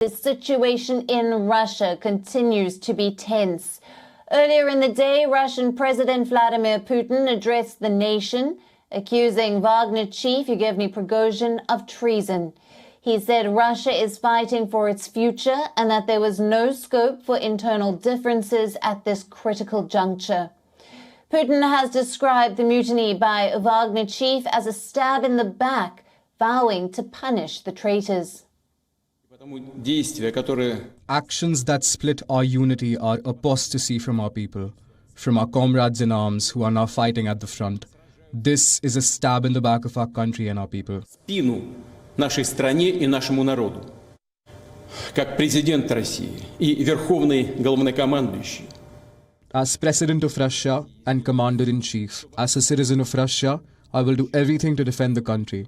The situation in Russia continues to be tense. Earlier in the day, Russian President Vladimir Putin addressed the nation, accusing Wagner Chief Yevgeny Prigozhin of treason. He said Russia is fighting for its future and that there was no scope for internal differences at this critical juncture. Putin has described the mutiny by Wagner Chief as a stab in the back, vowing to punish the traitors. Actions that split our unity are apostasy from our people, from our comrades in arms who are now fighting at the front. This is a stab in the back of our country and our people. Нашей стране и нашему народу. Как президент России и верховный главнокомандующий. As President of Russia and Commander-in-Chief, as a citizen of Russia, I will do everything to defend the country.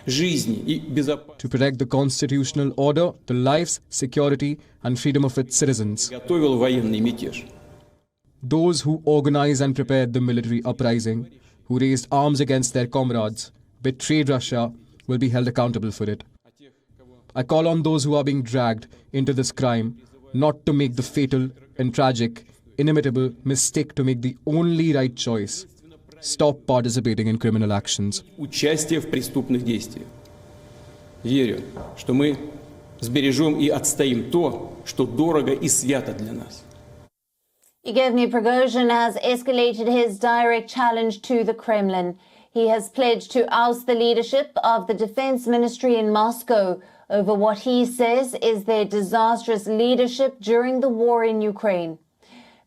To protect the constitutional order, the lives, security and freedom of its citizens. Those who organized and prepared the military uprising, who raised arms against their comrades, betrayed Russia, will be held accountable for it. I call on those who are being dragged into this crime not to make the fatal and tragic, inimitable mistake to make the only right choice. Stop participating in criminal actions. Участие в преступных действиях. Верю, что мы сбережем и отстоим то, что дорого и свято для нас. Yevgeny Prigozhin has escalated his direct challenge to the Kremlin. He has pledged to oust the leadership of the Defense Ministry in Moscow over what he says is their disastrous leadership during the war in Ukraine.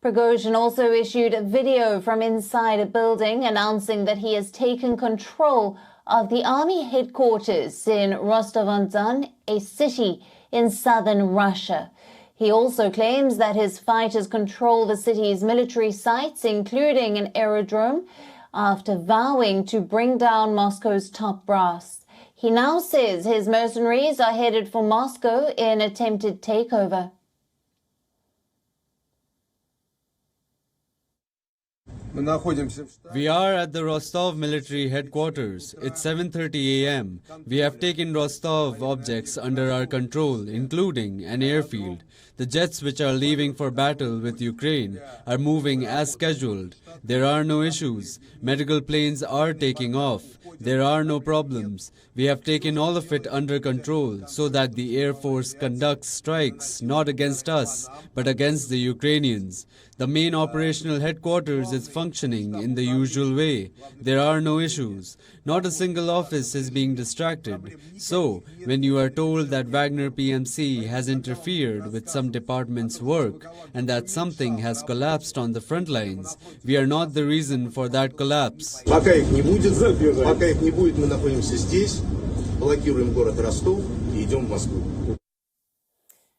Prigozhin also issued a video from inside a building announcing that he has taken control of the army headquarters in Rostov-on-Don, a city in southern Russia. He also claims that his fighters control the city's military sites, including an aerodrome, after vowing to bring down Moscow's top brass. He now says his mercenaries are headed for Moscow in attempted takeover. We are at the Rostov military headquarters. It's 7:30 a.m. We have taken Rostov objects under our control, including an airfield. The jets which are leaving for battle with Ukraine are moving as scheduled. There are no issues. Medical planes are taking off. There are no problems. We have taken all of it under control so that the Air Force conducts strikes not against us, but against the Ukrainians. The main operational headquarters is functioning in the usual way. There are no issues. Not a single office is being distracted. So, when you are told that Wagner PMC has interfered with some department's work and that something has collapsed on the front lines, we are not the reason for that collapse. Пока их не будет, мы находимся здесь, блокируем город Ростов и идем в Москву.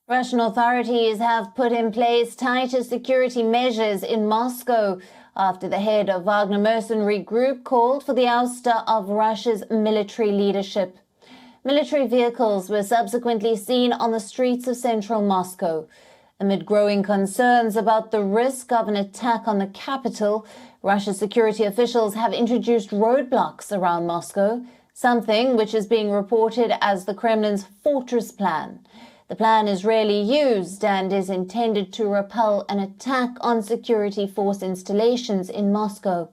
Russian authorities have put in place tighter security measures in Moscow after the head of Wagner mercenary group called for the ouster of Russia's military leadership. Military vehicles were subsequently seen on the streets of central Moscow. Amid growing concerns about the risk of an attack on the capital, Russia's security officials have introduced roadblocks around Moscow, something which is being reported as the Kremlin's fortress plan. The plan is rarely used and is intended to repel an attack on security force installations in Moscow.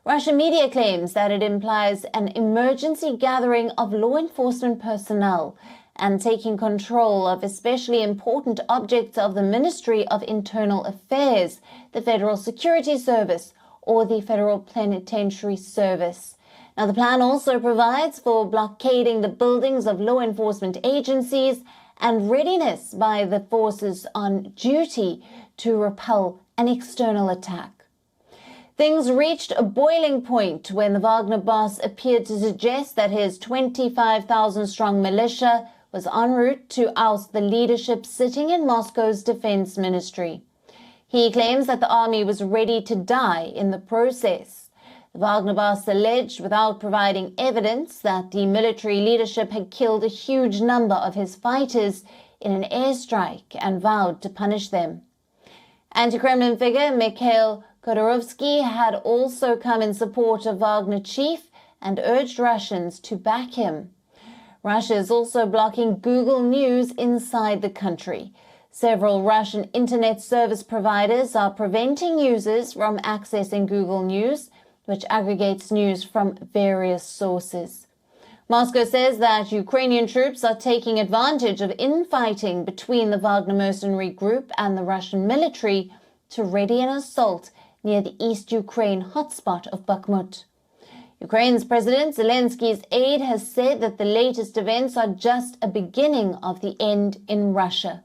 Russian media claims that it implies an emergency gathering of law enforcement personnel and taking control of especially important objects of the Ministry of Internal Affairs, the Federal Security Service, or the Federal Penitentiary Service. Now, the plan also provides for blockading the buildings of law enforcement agencies and readiness by the forces on duty to repel an external attack. Things reached a boiling point when the Wagner boss appeared to suggest that his 25,000-strong militia was en route to oust the leadership sitting in Moscow's defense ministry. He claims that the army was ready to die in the process. The Wagner boss alleged, without providing evidence, that the military leadership had killed a huge number of his fighters in an airstrike and vowed to punish them. Anti-Kremlin figure Mikhail Khodorkovsky had also come in support of Wagner Chief and urged Russians to back him. Russia is also blocking Google News inside the country. Several Russian internet service providers are preventing users from accessing Google News, which aggregates news from various sources. Moscow says that Ukrainian troops are taking advantage of infighting between the Wagner mercenary group and the Russian military to ready an assault near the East Ukraine hotspot of Bakhmut. Ukraine's President Zelensky's aide has said that the latest events are just a beginning of the end in Russia.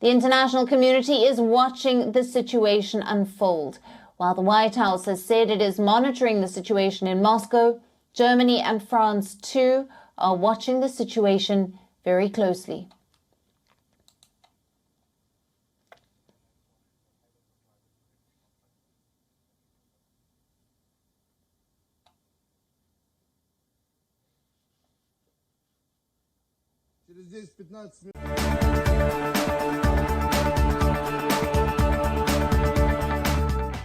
The international community is watching the situation unfold. While the White House has said it is monitoring the situation in Moscow, Germany and France, too, are watching the situation very closely. Через 10-15 минут.